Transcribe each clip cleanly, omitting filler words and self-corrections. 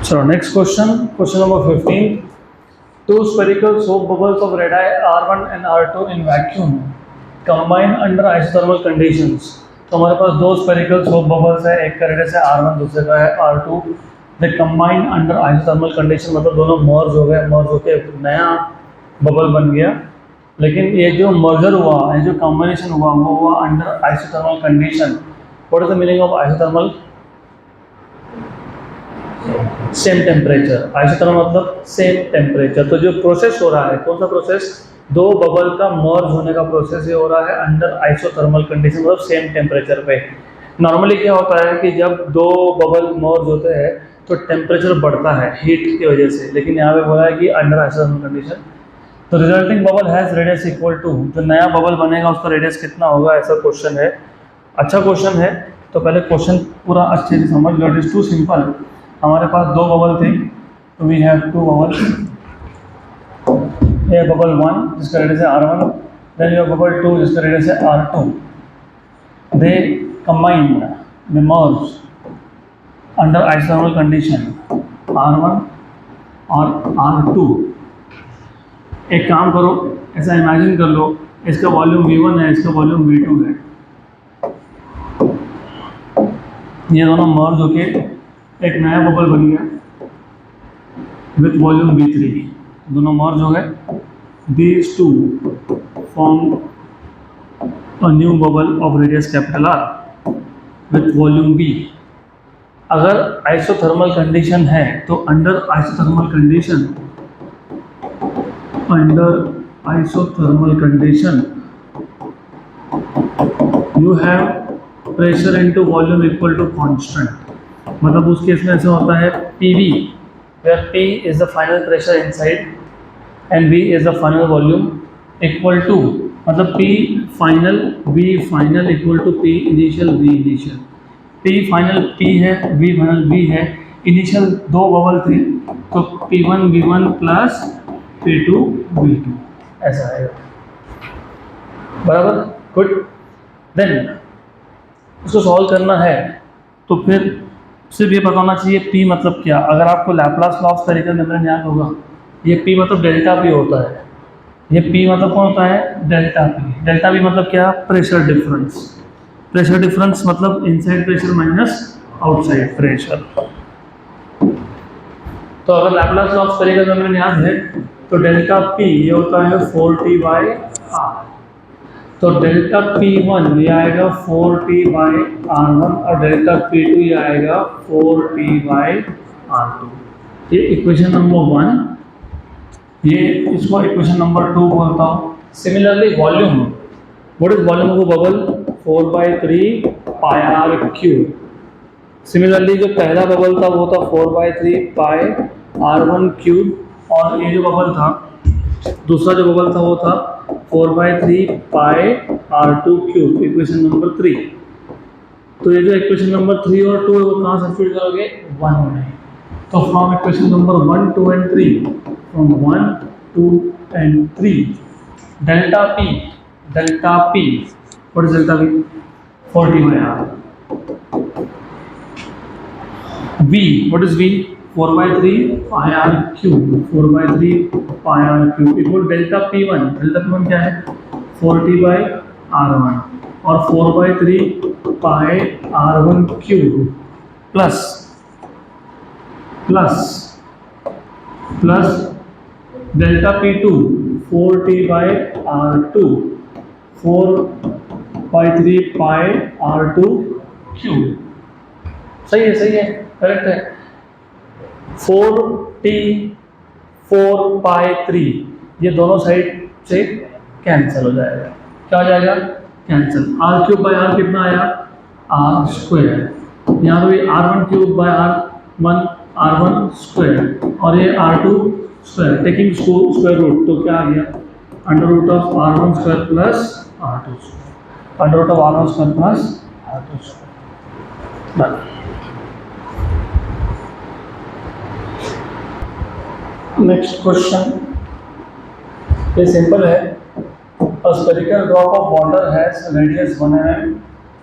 So next question, question number 15. Two spherical soap bubbles of radii R1 and R2 in vacuum combine under isothermal conditions. तो हमारे पास दो spherical soap bubbles है, एक का radius है R1, दूसरे का है R2. They combine under isothermal condition, मतलब दोनों merge हो गए, merge होके एक नया बबल बन गया. लेकिन ये जो merger हुआ, ये जो combination हुआ, वो हुआ under isothermal condition. What is the meaning of isothermal? Same temperature. Isothermal मतलब सेम टेम्परेचर. तो जो प्रोसेस हो रहा है, कौन सा प्रोसेस? दो बबल का मर्ज होने का प्रोसेस ये हो रहा है अंडर आइसोथर्मल कंडीशन, मतलब सेम टेम्परेचर पे. नॉर्मली क्या होता है कि जब दो बबल मर्ज होते हैं तो टेम्परेचर बढ़ता है हीट की वजह से, लेकिन यहाँ पे बोला है कि अंडर आइसोथर्मल कंडीशन. तो resulting bubble has radius equal to, जो नया बबल बनेगा उसका रेडियस कितना होगा, ऐसा क्वेश्चन है. अच्छा क्वेश्चन है. तो पहले क्वेश्चन पूरा अच्छे से समझ लो. It is too simple. हमारे पास दो बबल थे, तो वी हैव टू बबल्स. ये बबल 1 जिसका रेडियस है R1, देन योर बबल 2 जिसका रेडियस है R2. They combine, they merge under isothermal condition R1 और R2. एक काम करो, ऐसा इमेजिन कर लो, इसका वॉल्यूम V1 है, इसका वॉल्यूम V2 है. ये दोनों मर्ज होके एक नया बबल बन गया विथ वॉल्यूम V3. दोनों मर्ज हो गए. These two form a new bubble of radius capital R with volume V. अगर आइसोथर्मल कंडीशन है तो under isothermal condition you have pressure into volume equal to constant. मतलब उस केस में ऐसा होता है PV, where P is the final pressure inside and V is the final volume, equal to, मतलब P final V final equal to P initial V initial. P final P है, V final V है. Initial दो bubble थे तो P1 V1 plus P2 V2 ऐसा आएगा. बराबर. Good. Then उसको सॉल्व करना है तो फिर सिर्फ ये पता होना चाहिए P मतलब क्या. अगर आपको Laplace law of spherical membrane याद होगा, ये P मतलब डेल्टा P होता है. ये P मतलब कौन होता है? Delta P. डेल्टा P मतलब क्या? Pressure difference. प्रेशर डिफरेंस मतलब inside pressure minus outside pressure. तो अगर Laplace law of spherical membrane याद है तो डेल्टा P ये होता है 4T/R. तो डेल्टा P1 ये आएगा 4T/R1 और डेल्टा P2 ये आएगा 4T/R2. ये इक्वेशन नंबर 1. ये इसको इक्वेशन नंबर 2 बोलता हूँ. Similarly volume, what is volume of bubble? 4/3 pi r cube. Similarly जो पहला बबल था वो था 4/3 pi r1 क्यूब, और ये जो बबल था, दूसरा जो बबल था वो था 4/3 pi r2 cube. Equation number 3. तो ये जो इक्वेशन नंबर 3 और 2 है वो कहाँ सब्स्टिट्यूट करोगे? 1 में. तो from equation number 1, 2 and 3, from 1, 2 and 3, delta P, what is delta P? 4T/R. V, what is V? 4/3 pi r cube. 4/3 pi r cube equal delta P1. Delta P1 क्या है? 4T/R1 और 4/3 pi r1 cube plus delta P2 4T/R2 4/3 pi r2 cube. सही है, correct है. 4T 4/3 ये दोनों side से cancel हो जाएगा. क्या हो जाएगा? कैंसिल. R3/R कितना आया? R square. यहाँ पे R1 cube by R1 square और ये R2 square. Taking square root तो क्या आ गया? Under root of R1 square plus R2 square. Under root of R1 square plus R2 square. Next question ये सिंपल है. A spherical drop of water has radius 1 mm.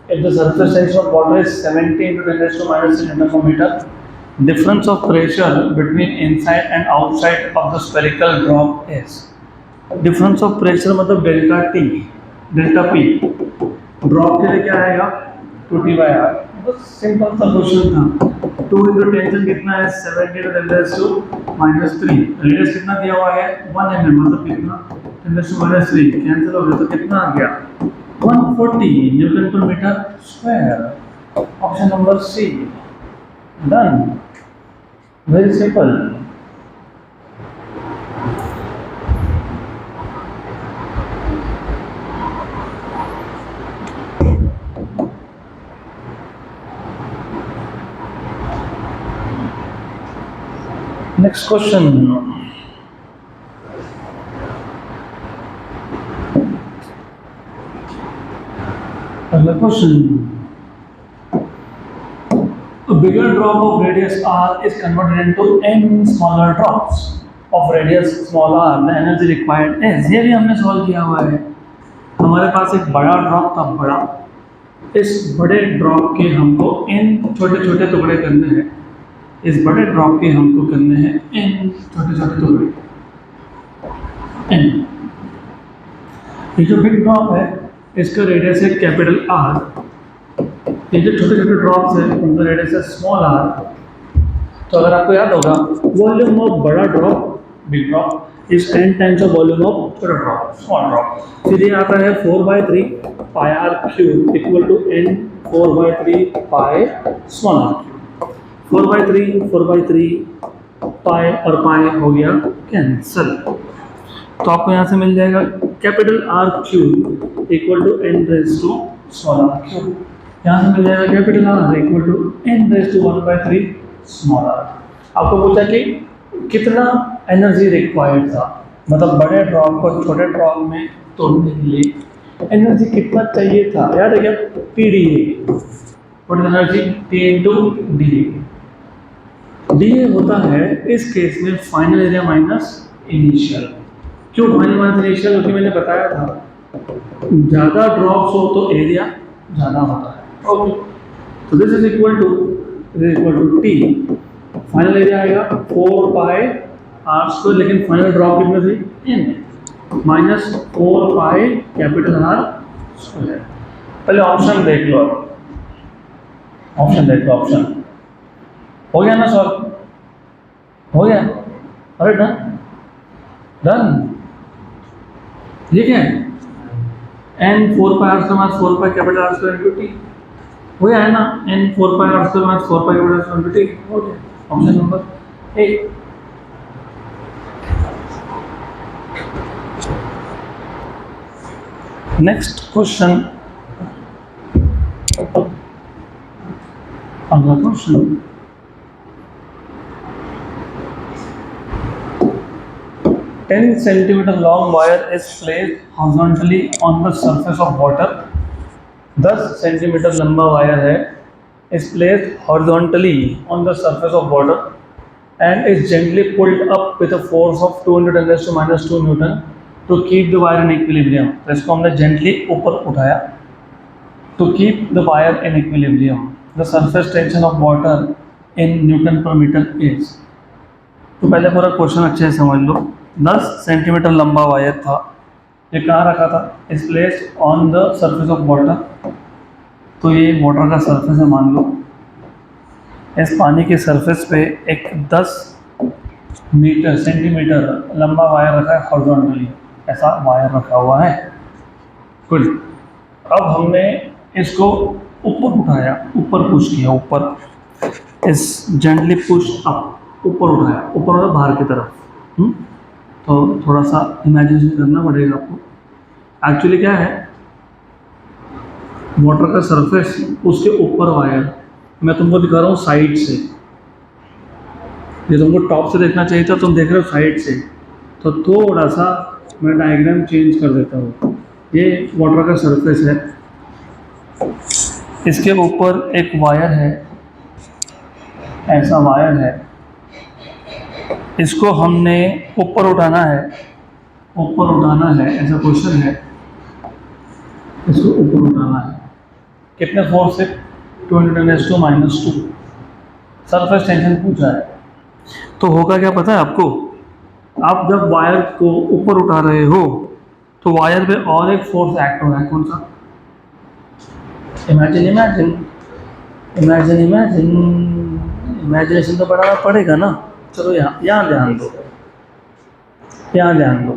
If the surface tension of water is 70 × 10⁻⁻⁶ nm, Difference of pressure between inside and outside of the spherical drop is. Difference of pressure मतलब delta T, delta P. Drop के लिए क्या आएगा? 2T/r। बस simple सा question था। 2 into tension कितना है? 70 × 10⁻³ रेडियस कितना दिया हुआ है? 1 mm, मतलब कितना? 10⁻³ कैंसिल हो गया तो कितना आ गया? 140 न्यूटन पर metre square. Option number C. Done. Very simple. Next question. अगला question. A bigger drop of radius r is converted into n smaller drops of radius small r. The energy required is. ये भी हमने solve किया हुआ है। हमारे पास एक बड़ा ड्रॉप था, बड़ा। इस बड़े ड्रॉप के हमको n छोटे छोटे टुकड़े करने हैं। इस बड़े ड्रॉप के हमको करने हैं n छोटे छोटे टुकड़े। n। ये जो बिग ड्रॉप है इसका रेडियस है कैपिटल R। ये जो छोटे छोटे ड्रॉप्स हैं उनका रेडियस है स्मॉल r। तो अगर आपको याद होगा, वॉल्यूम ऑफ बड़ा drop, big drop, is n times of volume of छोटा ड्रॉप, स्मॉल ड्रॉप। फिर ये आता है 4/3 πr³ equal to n 4/3 pi small r³। 4/3 pi और पाई हो गया कैंसल। तो आपको यहाँ से मिल जाएगा capital R³ equal to n raise to small r³। यहाँ से मिल जाएगा capital R equal to n raise to 1/3 small r। आपको पूछा कि कितना एनर्जी रिक्वायर्ड था, मतलब बड़े ड्रॉप को छोटे ड्रॉप में तोड़ने के लिए एनर्जी कितना चाहिए था। याद है क्या? PdA। What is energy? P into DA। DA होता है इस केस में फाइनल एरिया माइनस इनिशियल। क्यों फाइनल माइनस इनिशियल? क्योंकि मैंने बताया था ज़्यादा ड्रॉप्स हो तो एरिया ज़्यादा होता है। ओके, तो this is equal to T। Final area आएगा 4πr², लेकिन फाइनल ड्रॉप कितना थी? n minus 4π capital R²। पहले ऑप्शन देख लो। ऑप्शन हो गया ना सॉल्व? हो गया? अरे डन। ठीक है, n 4πr² minus 4π capital R² into T हो गया है ना? n 4πr² minus 4π capital R² into T हो गया। Option number A. Next question. अगला question. Ten centimeter long wire is placed horizontally on the surface of water। 10 centimetre लंबा wire है, is placed horizontally on the surface of water and is gently pulled up with a force of 210⁻² Newton to keep the wire in equilibrium। तो इसको हमने gently ऊपर उठाया to keep the wire in equilibrium। The surface tension of water in Newton per meter is। तो पहले पूरा question अच्छे से समझ लो। 10 सेंटीमीटर लंबा वायर था, ये कहाँ रखा था? इस place on the surface of water. तो ये वाटर का सरफेस है मान लो। इस पानी के सरफेस पे एक 10 सेंटीमीटर लंबा वायर रखा है हॉरिजॉन्टली, ऐसा वायर रखा हुआ है। गुड। अब हमने इसको ऊपर उठाया, ऊपर पुश किया, ऊपर इस जेंटली पुश अप, ऊपर उठाया, ऊपर मतलब बाहर की तरफ। तो थोड़ा सा इमेजिनेशन करना पड़ेगा आपको। एक्चुअली क्या है, वाटर का सरफेस, उसके ऊपर वायर। मैं तुमको दिखा रहा हूँ साइड से। ये तुमको टॉप से देखना चाहिए था, तुम देख रहे हो साइड से। तो थोड़ा सा मैं डायग्राम चेंज कर देता हूँ। ये वाटर का सरफेस है, इसके ऊपर एक वायर है, ऐसा वायर है। इसको हमने ऊपर उठाना है, ऐसा क्वेश्चन है। इसको ऊपर उठाना है कितने फोर्स से? 210⁻²। सरफेस टेंशन पूछा है, तो होगा क्या पता है आपको? आप जब वायर को ऊपर उठा रहे हो तो वायर पे और एक फोर्स एक्ट हो रहा है, कौन सा? Imagine imagine imagine imagine imagination तो बढ़ाना पड़ेगा ना। चलो यहाँ ध्यान दो, यहाँ ध्यान दो।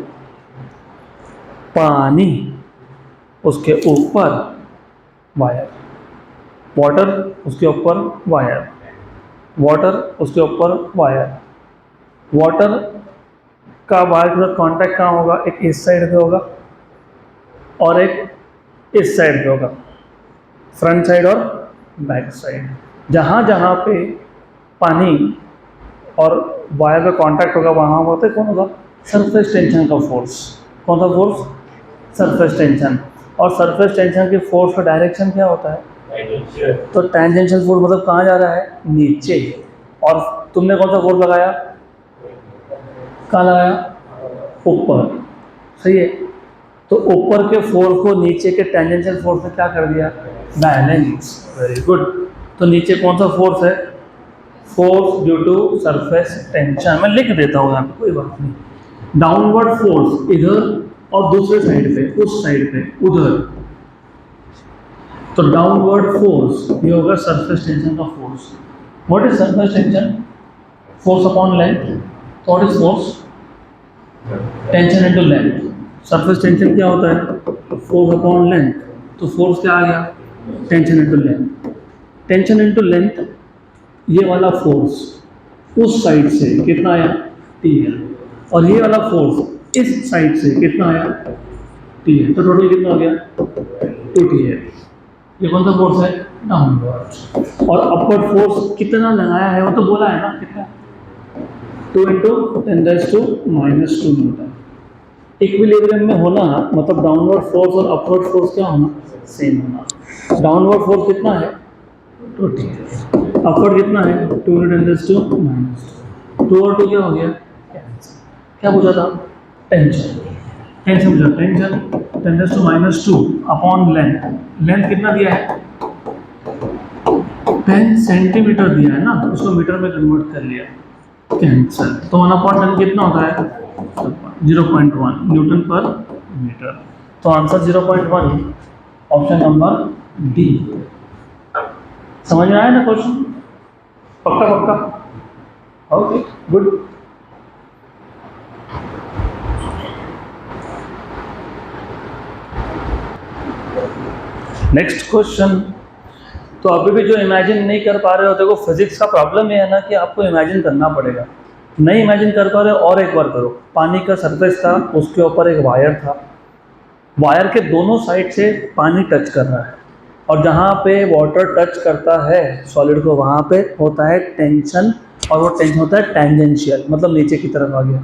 पानी, उसके ऊपर वायर, वाटर उसके ऊपर वायर, वाटर उसके ऊपर वायर, वाटर का वायर के साथ कॉन्टैक्ट कहाँ होगा? एक इस साइड पे होगा और एक इस साइड पे होगा, फ्रंट साइड और बैक साइड। जहाँ जहाँ पे पानी और वायर का कांटेक्ट होगा वहाँ होता है कौन होगा? सरफेस टेंशन का फोर्स। कौन सा फोर्स? Surface tension. और सरफेस टेंशन के फोर्स का डायरेक्शन क्या होता है? तो टेंजेंशियल फोर्स मतलब कहाँ जा रहा है? नीचे। और तुमने कौन सा फोर्स लगाया? कहाँ लगाया? ऊपर। सही है। तो ऊपर के फोर्स को नीचे के टेंजेंशियल फोर्स ने क्या कर दिया? बैलेंस। Very good. तो नीचे कौन सा फोर्स है? Force due to surface tension. मैं लिख देता हूँ यहाँ पे, कोई बात नहीं। डाउनवर्ड फोर्स इधर और दूसरे साइड पे, उस साइड पे, उधर। तो डाउनवर्ड फोर्स ये होगा सरफेस टेंशन का force. What is surface tension? Force upon length. तो what is force? Tension into length. Surface tension क्या होता है? Force upon length. तो फोर्स क्या आ गया? Tension into length. Tension into length, ये वाला फोर्स उस साइड से कितना आया? TL। और ये वाला फोर्स इस साइड से कितना आया? TL। तो टोटल कितना हो गया? 2TL। ये कौन सा फोर्स है? डाउनवर्ड। और अपवर्ड फोर्स कितना लगाया है वो तो बोला है ना, कितना? 2 × 10⁻⁻² न्यूटन। इक्विलिब्रियम में होना मतलब डाउनवर्ड फोर्स और अपवर्ड फोर्स क्या होना? सेम होना। डाउनवर्ड फोर्स कितना है? 2TL। अपवर्ड कितना है? 2 × 10⁻²। 2 और 2 क्या हो गया? क्या पूछा था? टेंशन। टेंशन पूछा। Tension 10⁻² upon length. लेंथ कितना दिया है? 10 सेंटीमीटर दिया है ना, उसको मीटर में कन्वर्ट कर लिया। कैंसर। तो 1/10 कितना होता है? 0.1 न्यूटन पर मीटर। तो आंसर 0.1, ऑप्शन नंबर डी। समझ में आया ना क्वेश्चन? पक्का पक्का? Okay good. Next question. तो अभी भी जो इमेजिन नहीं कर पा रहे हो, देखो फिजिक्स का प्रॉब्लम ये है ना कि आपको इमेजिन करना पड़ेगा। नहीं इमेजिन कर पा रहे हो और एक बार करो। पानी का सरफेस था, उसके ऊपर एक वायर था, वायर के दोनों साइड से पानी टच कर रहा है और जहाँ पे वाटर टच करता है सॉलिड को वहाँ पे होता है टेंशन, और वो टेंशन होता है टेंजेंशियल, मतलब नीचे की तरफ आ गया।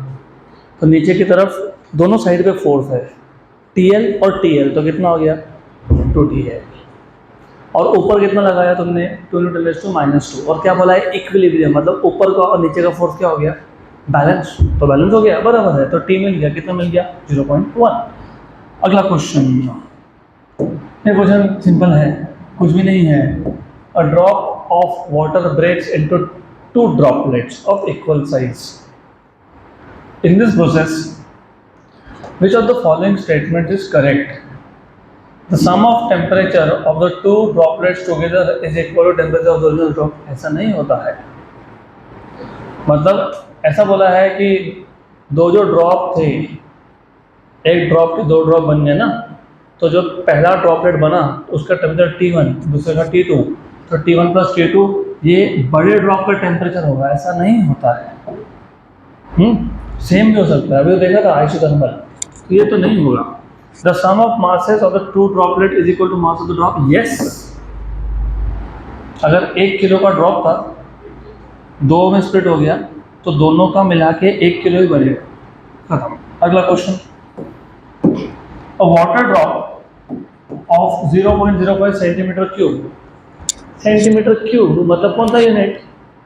तो नीचे की तरफ दोनों साइड पे फोर्स है TL और TL, तो कितना हो गया? 2TL। और ऊपर कितना लगाया तुमने? 2 × 10⁻²। और क्या बोला है? इक्विलिब्रियम, मतलब ऊपर का और नीचे का फोर्स क्या हो गया? बैलेंस। तो बैलेंस हो गया, बराबर है। तो T मिल गया। कितना मिल गया? 0.1। अगला क्वेश्चन। ये क्वेश्चन सिंपल है, कुछ भी नहीं है। A drop of water breaks into 2 droplets of equal size. In this process which of the following statement is correct? The sum of temperature of the 2 droplets together is equal to temperature of the original drop. ऐसा नहीं होता है। मतलब ऐसा बोला है कि दो जो ड्रॉप थे, एक ड्रॉप के 2 ड्रॉप बन गए ना, तो जो पहला ड्रॉपलेट बना उसका टेम्परेचर T1, दूसरे का T2, तो T1 + T2 ये बड़े ड्रॉप का टेम्परेचर होगा। ऐसा नहीं होता है। सेम भी हो सकता है, अभी देखा था आइसोथर्मल, तो ये तो नहीं होगा। The sum of masses of the 2 droplet is equal to mass of the drop. Yes, अगर 1 किलो का ड्रॉप था, 2 में स्प्लिट हो गया, तो दोनों का मिला के 1 किलो ही बनेगा। खत्म। अगला question. A water drop of 0.05 centimetre cube. Centimetre cube मतलब कौन सा यूनिट,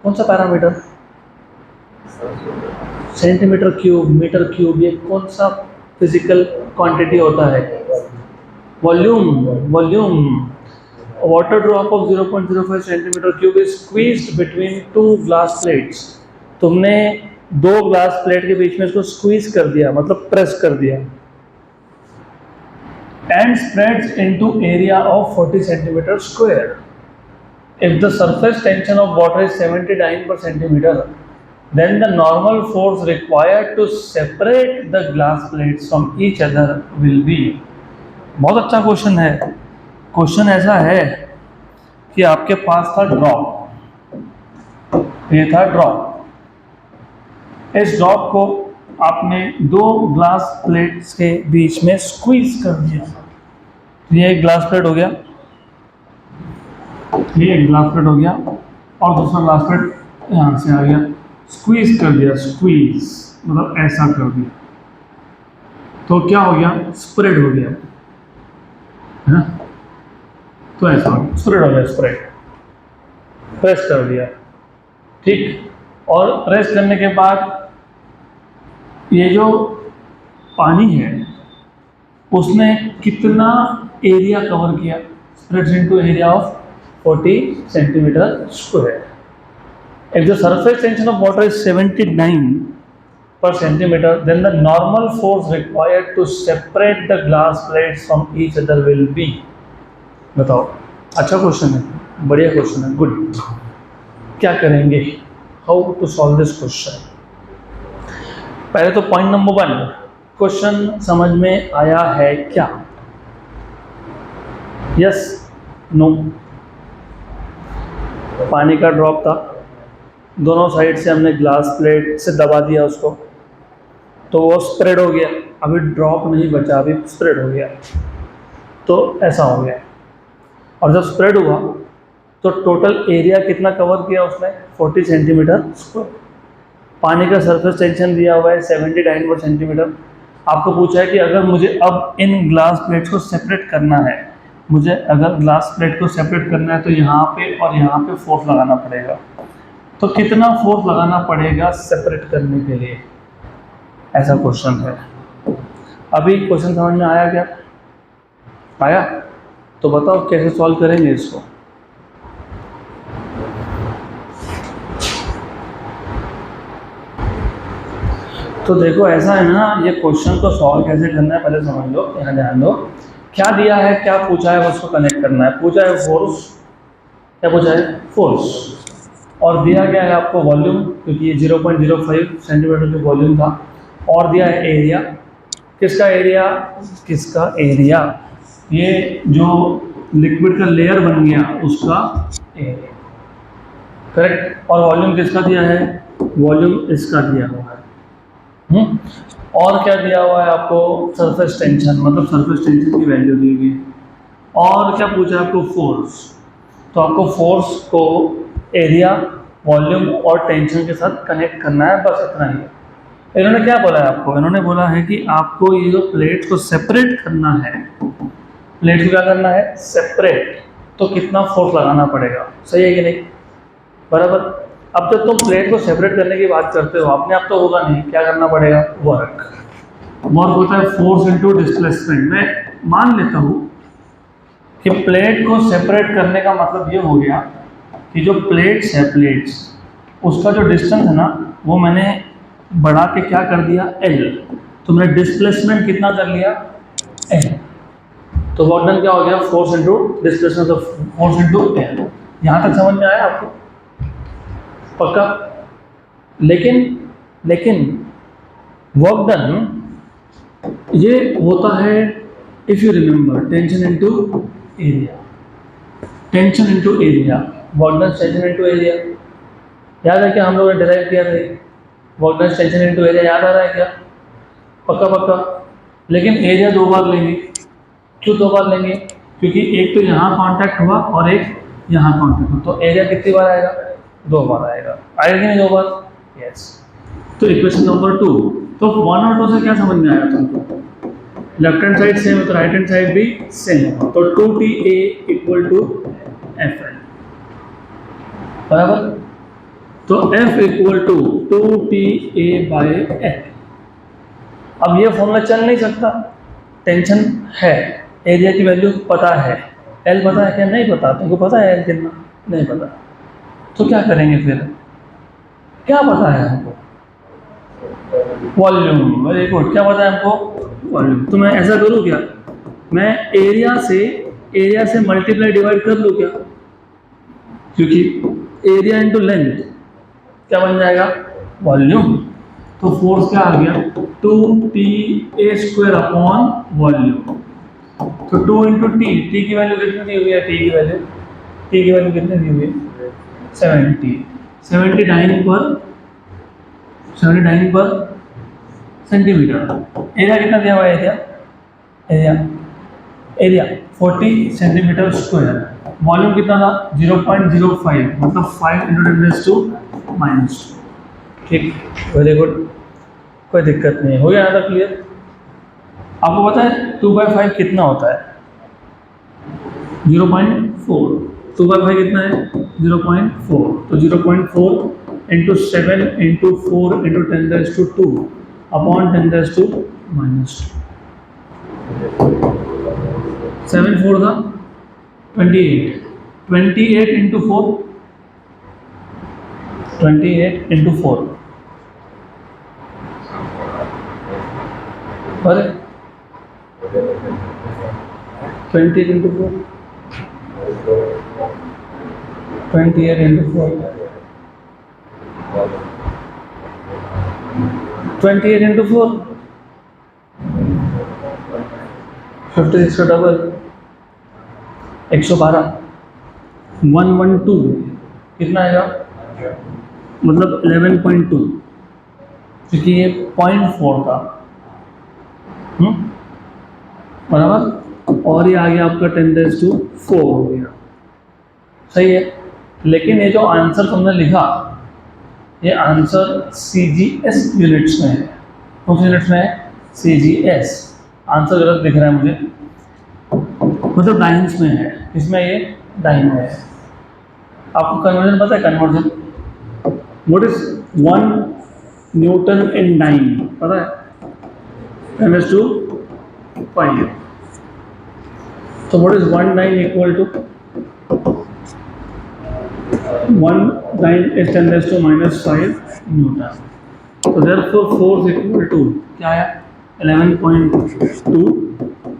कौन सा parameter? Centimetre cube, metre cube, ये कौन सा फिजिकल क्वांटिटी होता है? Volume. Volume water drop of 0.05 centimeter cube is squeezed between two glass plates. तुमने दो ग्लास प्लेट के बीच में इसको स्क्वीज कर दिया, मतलब प्रेस कर दिया, and spreads into area of 40 centimeter square. If the surface tension of water is 79 per centimeter, then the normal force required to separate the glass plates from each other will be. बहुत अच्छा question है। Question ऐसा है कि आपके पास था drop, ये था ड्रॉप। इस ड्रॉप को आपने दो ग्लास प्लेट्स के बीच में स्क्वीज कर दिया। ये एक ग्लास प्लेट हो गया, ये एक ग्लास प्लेट हो गया, और दूसरा ग्लास प्लेट यहाँ से आ गया, स्क्वीज कर दिया, स्क्वीज मतलब ऐसा कर दिया, तो क्या हो गया, स्प्रेड हो गया, है ना? तो ऐसा हो गया, स्प्रेड हो गया, स्प्रेड, प्रेस कर दिया, ठीक। और प्रेस करने के बाद ये जो पानी है उसने कितना एरिया कवर किया, spreads into area of 40 centimetre square. If the surface tension of water is 79 per centimeter, then the normal force required to separate the glass plates from each other will be. बताओ, अच्छा question है, बढ़िया question है, good. क्या करेंगे, how to solve this question? पहले तो point number 1, question समझ में आया है क्या? Yes, no? पानी का ड्रॉप था, दोनों साइड से हमने ग्लास प्लेट से दबा दिया उसको, तो वो स्प्रेड हो गया। अभी ड्रॉप नहीं बचा, अभी स्प्रेड हो गया, तो ऐसा हो गया। और जब स्प्रेड हुआ तो टोटल एरिया कितना कवर किया उसने, 40 सेंटीमीटर स्क्वायर। पानी का सरफेस टेंशन दिया हुआ है 79 पर सेंटीमीटर। आपको पूछा है कि अगर मुझे अब इन ग्लास प्लेट्स को सेपरेट करना है, मुझे अगर ग्लास प्लेट को सेपरेट करना है तो यहाँ पे और यहाँ पे फोर्स लगाना पड़ेगा। तो कितना फोर्स लगाना पड़ेगा सेपरेट करने के लिए, ऐसा क्वेश्चन है। अभी क्वेश्चन समझ में आया क्या? आया? तो बताओ कैसे सॉल्व करेंगे इसको। तो देखो ऐसा है ना, ये क्वेश्चन को सॉल्व कैसे करना है पहले समझ लो, यहाँ ध्यान दो। क्या दिया है, क्या पूछा है, उसको कनेक्ट करना है। पूछा है फोर्स, क्या पूछा है, फोर्स, और दिया गया है आपको वॉल्यूम, क्योंकि ये 0.05 सेंटीमीटर की वॉल्यूम था, और दिया है एरिया। किसका एरिया, किसका एरिया, ये जो लिक्विड का लेयर बन गया उसका एरिया, करेक्ट। और वॉल्यूम किसका दिया है, वॉल्यूम इसका दिया हुआ है। और क्या दिया हुआ है आपको, सरफेस टेंशन, मतलब सरफेस टेंशन की वैल्यू दी गई। और क्या पूछा है आपको, फोर्स। तो आपको फोर्स को एरिया, वॉल्यूम और टेंशन के साथ कनेक्ट करना है, बस इतना ही। इन्होंने क्या बोला है आपको, इन्होंने बोला है कि आपको ये जो प्लेट को सेपरेट करना है, प्लेट को क्या करना है, सेपरेट, तो कितना फोर्स लगाना पड़ेगा, सही है कि नहीं, बराबर। अब जब तुम प्लेट को सेपरेट करने की बात करते हो, अपने आप तो होगा नहीं, क्या करना पड़ेगा, वर्क। वर्क होता है फोर्स इनटू डिस्प्लेसमेंट। मैं मान लेता हूँ कि प्लेट को सेपरेट करने का मतलब ये हो गया कि जो प्लेट्स है, प्लेट्स, उसका जो डिस्टेंस है ना, वो मैंने बढ़ा के क्या कर दिया, L। तो मैंने डिस्प्लेसमेंट कितना कर लिया, L। तो वर्क डन क्या हो गया, फोर्स इनटू डिस्प्लेसमेंट, तो फोर्स इनटू L। यहाँ तक समझ में आया आपको, पक्का? लेकिन वर्क डन ये होता है, if you remember, tension into area, tension into area, work done tension into area. याद है क्या हम लोगों ने डिराइव किया था, work done tension into area, याद आ रहा है क्या? पक्का पक्का। लेकिन एरिया दो बार लेंगे, क्यों दो बार लेंगे, क्योंकि एक तो यहाँ कांटेक्ट हुआ और एक यहाँ कांटेक्ट हुआ, तो एरिया कितनी बार आएगा, दो बार आएगा। आएगा कि नहीं दो बार, यस। तो इक्वेशन नंबर 2, तो 1 और 2 से क्या समझ में आया तुमको, लेफ्ट हैंड साइड सेम है तो राइट हैंड साइड भी सेम है, तो 2TA इक्वल टू Fn, बराबर। तो F equal to 2TA by F। अब ये फॉर्मूला चल नहीं सकता, टेंशन है, एरिया की वैल्यू पता है, एल पता है क्या? नहीं पता। तुमको पता है एल कितना? नहीं पता। तो क्या करेंगे फिर? क्या पता है हमको? वॉल्यूम। Very good. क्या पता है हमको? वॉल्यूम। तो मैं ऐसा करूँ क्या, मैं एरिया से मल्टीप्लाई डिवाइड कर लूँ क्या? क्योंकि एरिया इंटू लेंथ क्या बन जाएगा? वॉल्यूम। तो फोर्स क्या आ गया? 2ta² upon volume. तो 2 इंटू टी की वैल्यू कितनी दी हुई है? टी की वैल्यू कितनी दी हुई है? 70। 79 पर सेंटीमीटर। एरिया कितना दिया हुआ है? Area area 40 centimetre square. Volume कितना था? 0.05, मतलब 5 इंटू 10⁻²। ठीक, वेरी गुड, कोई दिक्कत नहीं। हो गया ना क्लियर? आपको पता है 2/5 कितना होता है? 0.4। 2/5 कितना है? 0.4। तो 0.4 इंटू 7 इंटू 4 इंटू 10⁻² अपॉन 10⁻²। 7 4 था 28। 28 इंटू 4, 28 इंटू 4, अरे 28 इंटू 4, 28 इंटू 4, 28 इंटू 4, 56 का डबल 112। 112 कितना आएगा? मतलब 11.2, क्योंकि ये 0.4 था। बराबर। और ये आ गया आपका 10⁻4 हो गया। सही है। लेकिन ये जो आंसर तुमने लिखा, ये आंसर CGS यूनिट्स में है। कौन सी यूनिट्स में है? CGS। आंसर गलत दिख रहा है मुझे, मतलब डाइन्स में है। इसमें ये डाइन में है। आपको कन्वर्जन पता है? Conversion what is 1 newton in dyne पता है? 10⁻5। तो what is 1 dyne equal to? 1 dyne is 10⁻⁻5 newton. तो देयरफॉर फोर्स इक्वल टू क्या आया? 11.2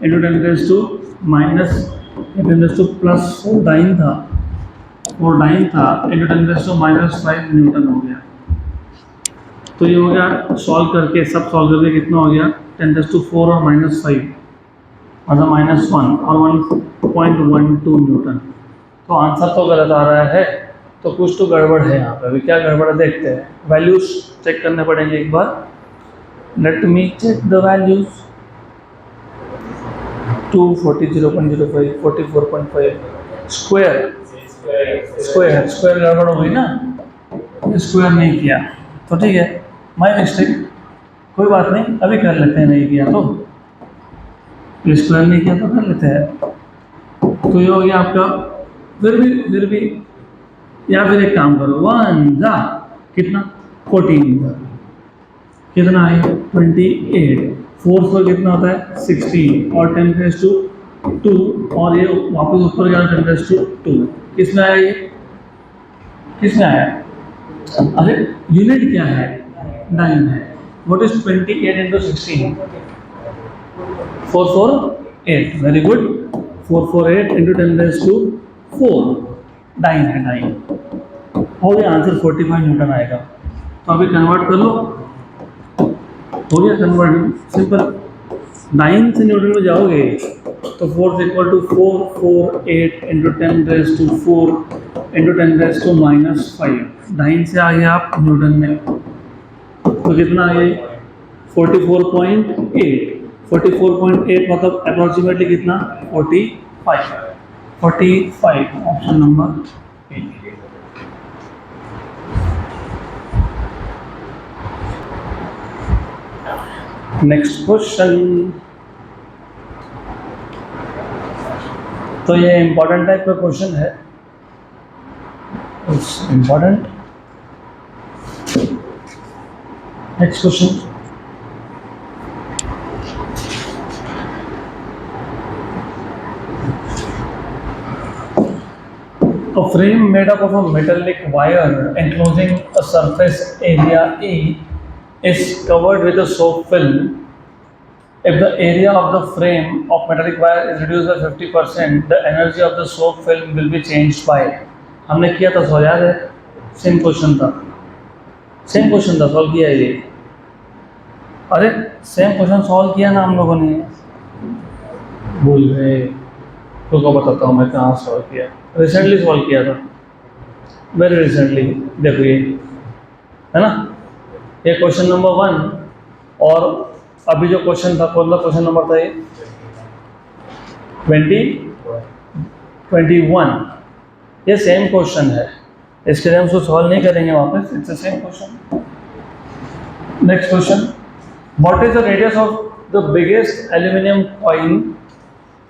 इंटू 10⁻⁻+4 डाइन था, 4 डाइन था इंटू 10⁻⁻5 न्यूटन हो गया। तो ये हो गया सॉल्व करके, सब सॉल्व करके कितना हो गया? 10⁻4 और -5, मतलब -1 और 1.12 न्यूटन। तो आंसर तो गलत आ रहा है, तो कुछ तो गड़बड़ है यहाँ पे। अभी क्या गड़बड़ है देखते हैं। वैल्यूज चेक करने पड़ेंगे एक बार। Let me check the values. 240, 0.05, 44.5 square square गड़बड़ हो गई ना, स्क्वायर नहीं किया तो ठीक है, माय मिस्टेक, कोई बात नहीं, अभी कर लेते हैं। नहीं किया तो स्क्वायर नहीं किया तो कर लेते हैं। तो ये हो गया आपका। फिर भी या फिर एक काम करो, 1 जा कितना? 14 कितना है? 28। 4 पर कितना होता है? 16 और 10⁻², और ये वापस ऊपर गया 10⁻²। किसमें आया ये? किसमें आया? अरे यूनिट क्या है? डाइन है। What is 28 into 16? 448। Very good. 448 into 10⁻4 dyne है। डाइन हो गया आंसर। 45 न्यूटन आएगा। तो अभी कन्वर्ट कर लो, हो गया कन्वर्ट, सिंपल। डाइन से न्यूटन में जाओगे तो force equal to 448 into 10⁻4 into 10⁻⁻5। Dyne से आ गया आप न्यूटन में, तो कितना आ गया? 44.8। 44.8 मतलब अप्रोक्सीमेटली कितना? 45। 45 option number A. Next question. तो ये इंपॉर्टेंट टाइप का क्वेश्चन है, important. Next question. frame made up of a metallic wire enclosing a surface area A is covered with a soap film. If the area of the frame of metallic wire is reduced by 50%, the energy of the soap film will be changed by. हमने किया था solve, याद है? Same question था, solve किया है ये। अरे सेम क्वेश्चन सॉल्व किया ना हम लोगों ने, भूल गए? तो क्या बताता हूँ मैं कहाँ सॉल्व किया। रिसेंटली सॉल्व किया था, वेरी रिसेंटली। देखो ये है ना, ये क्वेश्चन नंबर 1, और अभी जो क्वेश्चन था कौन सा क्वेश्चन नंबर था ये? 21। ये सेम क्वेश्चन है, इसके लिए हम उसको सॉल्व नहीं करेंगे वापस, it's the same question. Next question, what is the radius of the biggest aluminium coin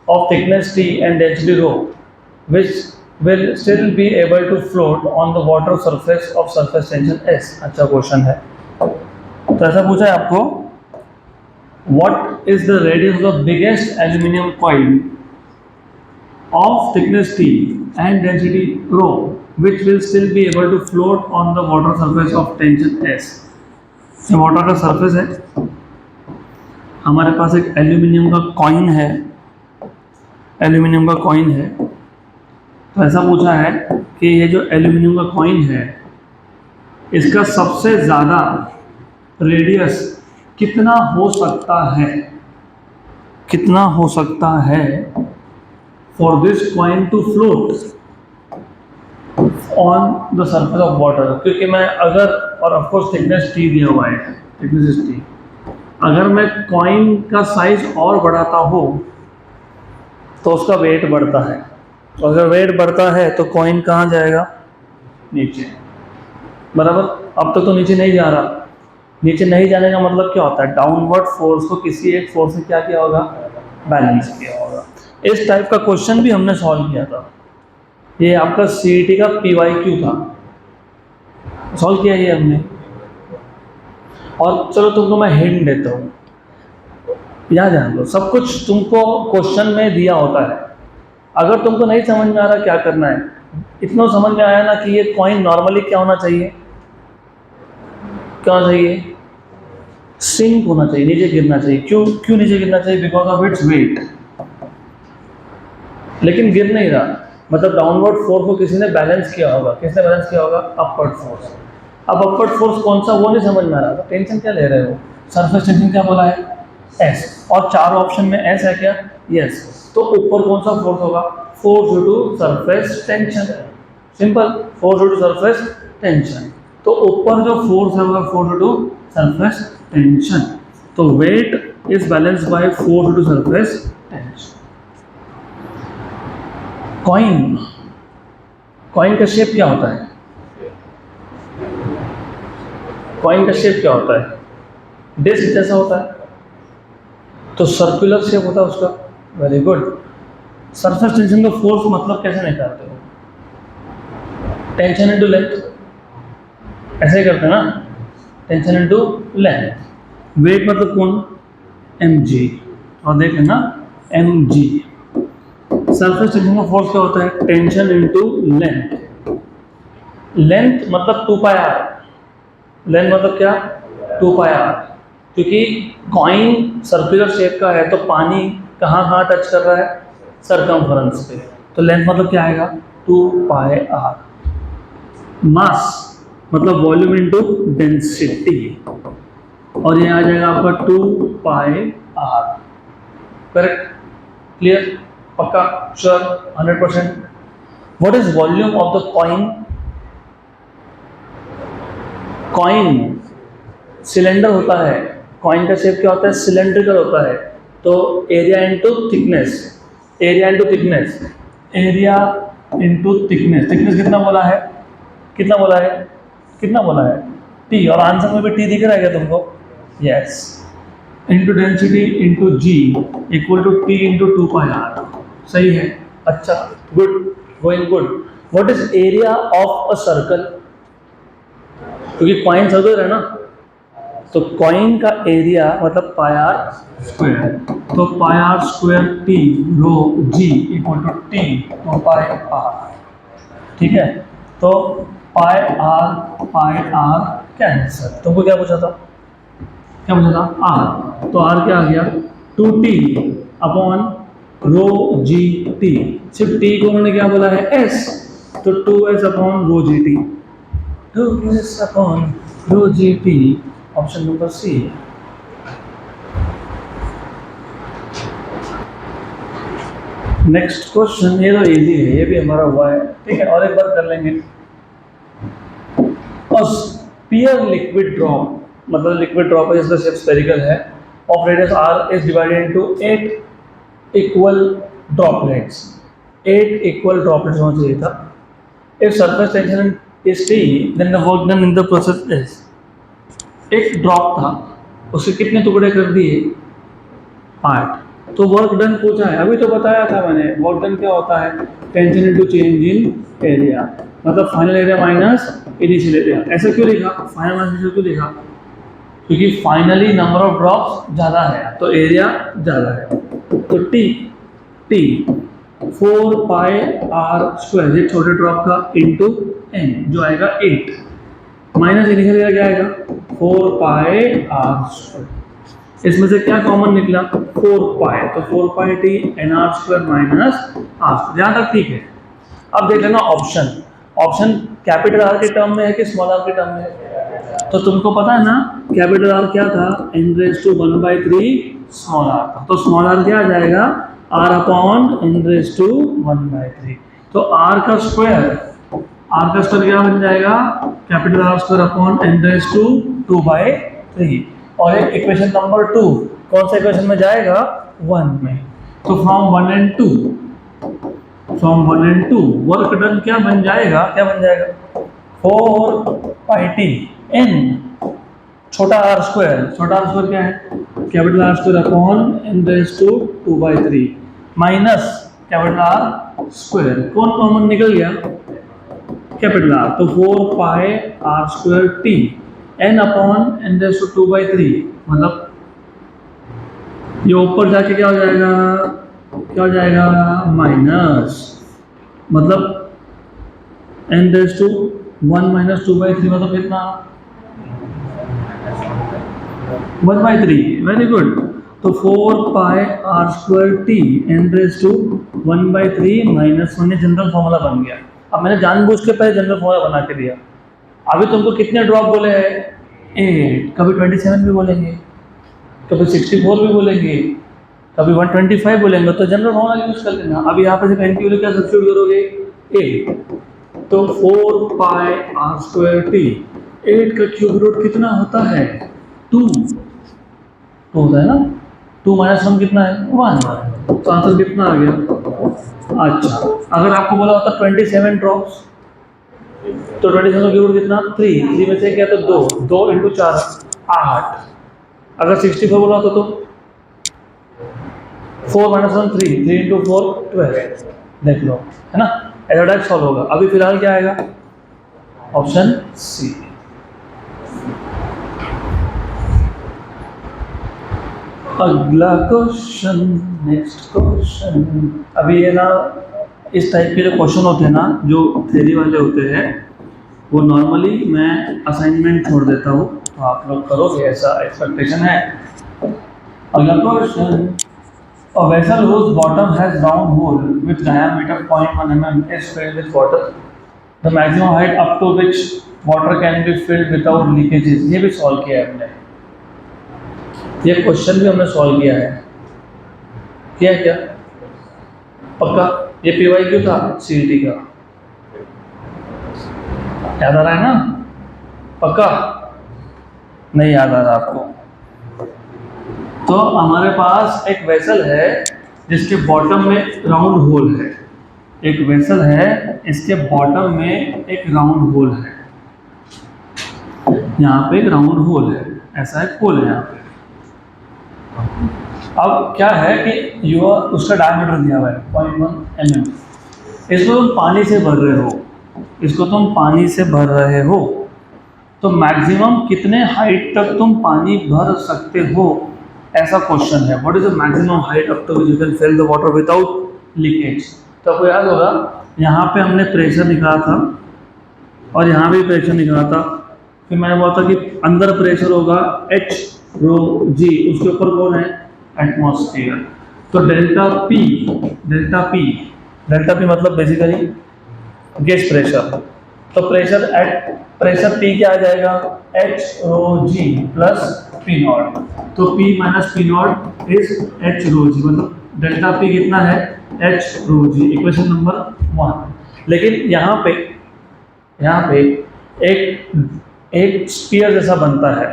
of thickness T and density rho, which will still be able to float on the water surface of surface tension S? अच्छा question है। तो ऐसा पूछा है आपको, what is the radius of the biggest aluminum coil of thickness T and density rho, which will still be able to float on the water surface of tension S? ये water का surface है, हमारे पास एक aluminium का coin है, तो ऐसा पूछा है कि ये जो एल्यूमिनियम का कॉइन है इसका सबसे ज़्यादा रेडियस कितना हो सकता है for this coin to float on the surface of water. क्योंकि मैं अगर, और ऑफ कोर्स थिकनेस टी दिया हुआ है, थिकनेस टी, अगर मैं कॉइन का साइज और बढ़ाता हूँ तो उसका वेट बढ़ता है, तो अगर वेट बढ़ता है तो कॉइन कहाँ जाएगा? नीचे, बराबर। अब तक तो नीचे नहीं जा रहा, नीचे नहीं जाने का मतलब क्या होता है? डाउनवर्ड फोर्स को किसी एक फोर्स से क्या किया होगा? बैलेंस किया होगा। इस टाइप का क्वेश्चन भी हमने सॉल्व किया था, ये आपका CET का PYQ था, सॉल्व किया ये हमने। और चलो तुमको मैं हिंट देता हूँ, याद जान लो, सब कुछ तुमको क्वेश्चन में दिया होता है। अगर तुमको नहीं समझ में आ रहा क्या करना है, इतना समझ में आया ना कि ये कॉइन नॉर्मली क्या होना चाहिए? क्या चाहिए? सिंक होना चाहिए, नीचे गिरना चाहिए। क्यों नीचे गिरना चाहिए? Because of its weight. लेकिन गिर नहीं रहा, मतलब डाउनवर्ड फोर्स को किसी ने बैलेंस किया होगा। किसने बैलेंस किया होगा? Upward force. अब अपवर्ड फोर्स कौन सा वो नहीं समझ में आ रहा, तो टेंशन क्या ले रहे हो? सरफेस टेंशन क्या बोला है? S। और 4 ऑप्शन में S है क्या? यस। तो ऊपर कौन सा फोर्स होगा? Force due to surface tension, simple, force due to surface tension. तो ऊपर जो फोर्स है वो force due to surface tension. तो weight is balanced by force due to surface tension. Coin का शेप क्या होता है? डिस्क जैसा होता है, तो सर्कुलर शेप होता है उसका। Very good. सरफेस टेंशन का फोर्स मतलब कैसे निकालते हो? टेंशन इनटू लेंथ, ऐसे ही करते हैं ना, टेंशन इनटू लेंथ। वेट मतलब कौन? mg, और देख लेना mg। सरफेस टेंशन का फोर्स क्या होता है? Tension into length. लेंथ मतलब 2πr, लेंथ मतलब क्या? 2πr। क्योंकि कॉइन सर्कुलर शेप का है तो पानी कहाँ टच कर रहा है? सरकमफरेंस पे, तो लेंथ मतलब क्या आएगा? 2πr। मास मतलब वॉल्यूम इनटू डेंसिटी, और ये आ जाएगा आपका 2πr। करेक्ट? क्लियर? पक्का? Sure? 100%? What is volume of the coin? Coin cylinder होता है, कॉइन का शेप क्या होता है? सिलेंड्रिकल होता है। तो एरिया इनटू थिकनेस, थिकनेस कितना बोला है? T, और आंसर में भी T दिख रहा है क्या तुमको? Yes. Into density into G equal to T into 2πr। सही है, अच्छा, good, going good. What is area of a circle? क्योंकि कॉइन सर्कल है ना, तो कॉइन का एरिया मतलब πr स्क्वायर, तो πr square T rho G equal to T 2πr। ठीक है, तो पाई आर क्या है सर? तुमको क्या पूछा था? क्या पूछा था? आर। तो आर क्या आ गया? 2t upon rho G T. सिर्फ टी को उन्होंने क्या बोला है? एस। तो 2s upon rho G T, 2s upon rho G T. Option number C. Next question, ये तो इजी है, ये भी हमारा हुआ है, ठीक है, और एक बार कर लेंगे। स्पीयर लिक्विड ड्रॉप, मतलब लिक्विड ड्रॉप है जिसका शेप स्फेरिकल है, of radius R is divided into 8 equal droplets. 8 equal droplets होना चाहिए था। If surface tension is T then the work done in the process is. एक ड्रॉप था, उसके कितने टुकड़े कर दिए? 8। तो वर्क डन पूछा है, अभी तो बताया था मैंने, वर्क डन क्या होता है? Tension into change in area, मतलब final area minus initial area. ऐसा क्यों लिखा? फाइनल माइनस इनिशियल क्यों लिखा? क्योंकि फाइनली नंबर ऑफ ड्रॉप्स ज़्यादा है तो एरिया ज़्यादा है। तो टी 4 पाई आर स्क्वायर, ये छोटे ड्रॉप का, इंटू एन जो आएगा 8, माइनस इनिशियल एरिया क्या आएगा? 4 पाई आर स्क्वायर। इसमें से क्या कॉमन निकला? 4 पाई, तो 4 pi T N R square minus R square. यहाँ तक ठीक है। अब देख लेना ऑप्शन। ऑप्शन कैपिटल आर के टर्म में है कि स्मॉल आर के टर्म में है? तो तुमको पता है ना कैपिटल आर क्या था? n raise to 1/3 small R था। तो स्मॉल आर क्या आ जाएगा? r upon n raise to 1/3। तो r का स्क्वायर क्या बन जाएगा? Capital R square upon n raise to 2/3। और एक इक्वेशन नंबर 2 कौन सा इक्वेशन में जाएगा? 1 में। तो फ्रॉम 1 and 2 वर्क डन क्या बन जाएगा? 4 पाई टी एन छोटा आर स्क्वायर क्या है? Capital R square upon N raise to 2/3 minus capital R square. कौन कॉमन निकल गया? Capital R. तो 4 pi R square T N upon N raise to 2/3, मतलब ये ऊपर जाके क्या हो जाएगा? माइनस, मतलब n रेज टू 1 माइनस 2/3, मतलब कितना? 1/3। Very good. तो 4 pi R square T N raise to 1/3 minus 1, general formula बन गया। अब मैंने जानबूझ के पहले जनरल फॉर्मूला बना के दिया। अभी तुमको कितने ड्रॉप बोले हैं? 8। कभी 27 भी बोलेंगे, कभी 64 भी बोलेंगे, कभी 125 बोलेंगे, तो जनरल फॉर्मूला यूज कर लेना। अब यहाँ पे सिर्फ n की वैल्यू क्या सब्स्टिट्यूट करोगे? 8। तो 4 पाई आर स्क्वायर टी, 8 का क्यूब रूट कितना होता है? 2 होता है ना। 2 माइनस 1 कितना है? 1। तो आंसर कितना आ गया? अच्छा, अगर आपको बोला होता 27 ड्रॉप्स, तो 27 का क्यूब रूट कितना? 3 में से क्या? तो 2 इंटू 4 8। अगर 64 बोला होता तो 4 माइनस 1 3 इंटू 4 12। देख लो, है ना, ऐसा डायरेक्ट सॉल्व होगा। अभी फिलहाल क्या आएगा? Option C. अगला क्वेश्चन, नेक्स्ट क्वेश्चन। अभी ये ना इस टाइप के जो क्वेश्चन होते हैं ना, जो थ्योरी वाले होते हैं, वो नॉर्मली मैं असाइनमेंट छोड़ देता हूँ, तो आप लोग करोगे ऐसा एक्सपेक्टेशन है। अगला question, a vessel whose bottom has round hole with diameter 0.1 mm is filled with water. The maximum height up to which water can be filled without leakages. ये भी सॉल्व किया है हमने, ये क्वेश्चन भी हमने सॉल्व किया है। क्या पक्का? ये PYQ था CET का, याद आ रहा है ना? पक्का? नहीं याद आ रहा आपको? तो हमारे पास एक वेसल है जिसके बॉटम में राउंड होल है। एक वेसल है, इसके बॉटम में एक राउंड होल है। यहाँ पे एक राउंड होल है, ऐसा एक होल है यहाँ पे। अब क्या है कि उसका डायमीटर दिया हुआ है 0.1 mm। इसको तुम पानी से भर रहे हो, तो मैक्सिमम कितने हाइट तक तुम पानी भर सकते हो, ऐसा क्वेश्चन है। What is the maximum height up to which you can fill the water without leakage? तो आपको याद होगा यहाँ पे हमने प्रेशर निकाला था और यहाँ भी प्रेशर निकाला था। फिर मैंने बोला था कि अंदर प्रेशर होगा H रो G, उसके ऊपर कौन है, एटमॉस्फेयर। तो डेल्टा पी मतलब बेसिकली गैस प्रेशर। तो प्रेशर P क्या आ जाएगा, H rho G plus P naught. तो P minus P naught is H rho G, मतलब डेल्टा P कितना है, H rho G, equation number 1। लेकिन यहाँ पे एक स्फीयर जैसा बनता है,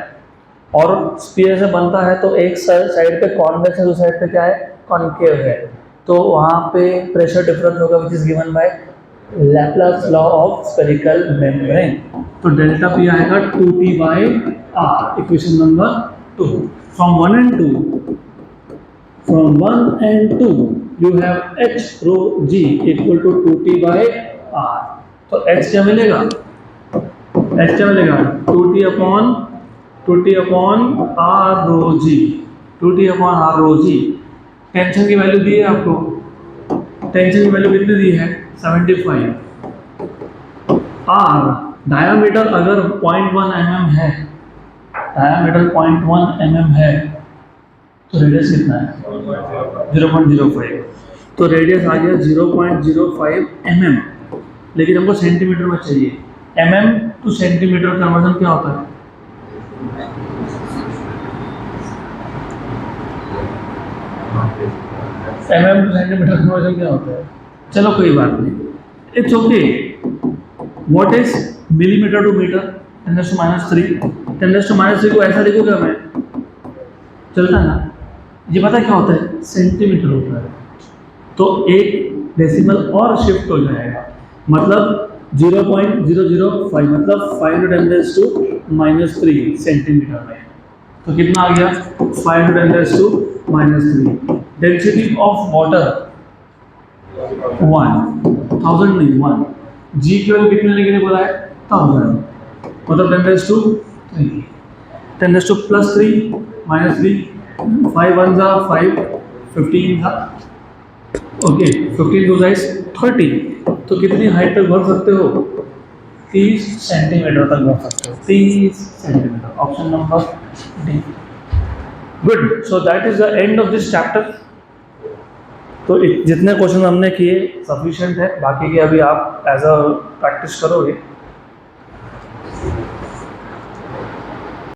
और स्फीयर जैसा बनता है तो एक साइड पे कॉन्वेक्स है, दूसरी साइड पे क्या है, कॉन्केव है। तो वहाँ पे प्रेशर डिफरेंस होगा which is given by Laplace law of spherical membrane. तो डेल्टा पी आएगा 2t by r, equation number 2। From 1 and 2 you have h rho g equal to 2t by r। तो h क्या मिलेगा, 2t upon r रो g, 2t upon r रो g। Tension की value दी है आपको, tension की value कितनी दी है, 75। r डायामीटर अगर 0.1 mm है, डायामीटर 0.1 mm है, तो रेडियस कितना है, 0.05। तो रेडियस आ गया 0.05 mm, लेकिन हमको सेंटीमीटर में चाहिए। mm टू सेंटीमीटर कन्वर्जन क्या होता है, mm टू सेंटीमीटर कन्वर्जन क्या होता है, चलो कोई बात नहीं, it's okay. What is millimetre to metre, 10⁻³ 10⁻³ को ऐसा लिखूंगा मैं, चलता है ना। ये पता क्या होता है, सेंटीमीटर होता है, तो एक डेसिमल और शिफ्ट हो जाएगा, मतलब 0.005 मतलब 5×10⁻³ सेंटीमीटर में। तो कितना आ गया, 5×10⁻³। डेंसिटी ऑफ वाटर 1000 नहीं 1, जी की वैल्यू कितने लेके बोला है, 1000, मतलब 10⁻³ 10⁻+3 -3, 5 1 जा 5, 15 था, ओके 15 टू 30। तो कितनी हाइट तक भर सकते हो, 30 सेंटीमीटर तक भर सकते हो, 30 centimetre, option number D. Good, so that is the end of this chapter. तो जितने क्वेश्चन हमने किए सफिशिएंट है, बाकी के अभी आप एज अ प्रैक्टिस करोगे